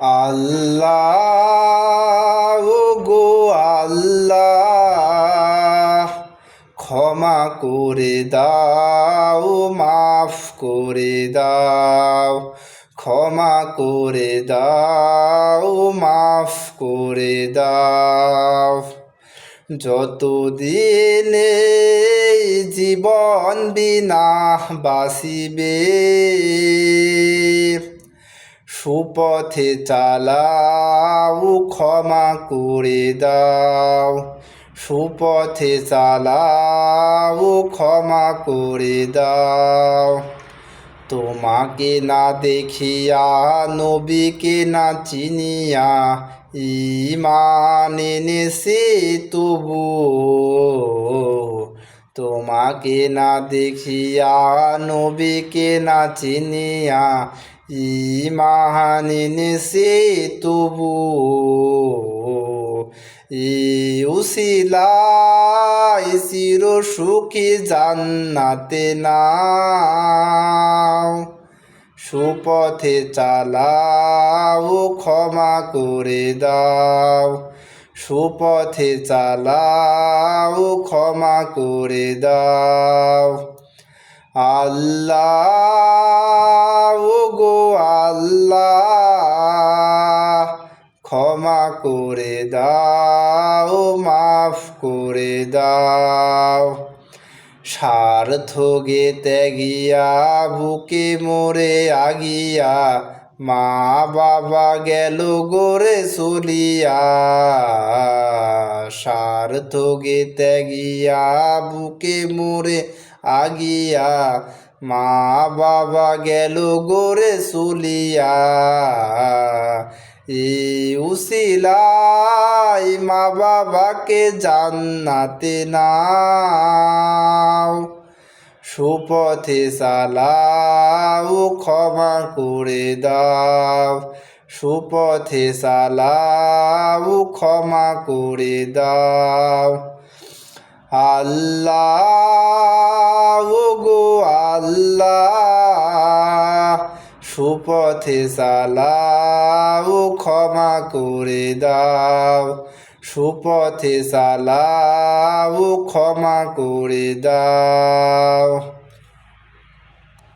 আল্লাহ গো আল্লাহ, ক্ষমা করে দাও, মাফ করে দাও, ক্ষমা করে দাও, মাফ করে দাও। যতদিন এই জীবন বিনা বাসিবে, সুপথে চালাও, ক্ষমা করে দাও, সুপথে চালাও, ক্ষমা করে দাও। তোমাকে না দেখিয়া, নবীকে না চিনিয়া, ঈমান এনেছি তবু। তোমাকে না দেখিয়া, নবীকে না চিনিয়া, ঈমান এনেছি তবু। উসিলায় চির সুখী জান্নাতে নাও, সুপথে চালাও, ক্ষমা করে দাও, সুপথে চালাও, ক্ষমা করে দাও। আল্লাহ গো আল্লাহ, ক্ষমা করে দাও, মাফ করে দাও। স্বার্থ গে ত্যাগিয়া, বুকে মোরে আগিয়া, মা বাবা গেল গোরে চলিয়া। স্বার্থ গে ত্যাগিয়া, বুকে মোরে আগিয়া, মা বাবা গেল গোরে চলিয়া। এই উসিলায় মা বাবাকে জান্নাতে নাও, সুপথে চালাও, ক্ষমা করে দাও, সুপথে চালাও, ক্ষমা করে দাও। আল্লাহ গো আল্লাহ, সুপথে চালাও, ক্ষমা করে দাও, সুপথে চালাও, ক্ষমা করে দাও।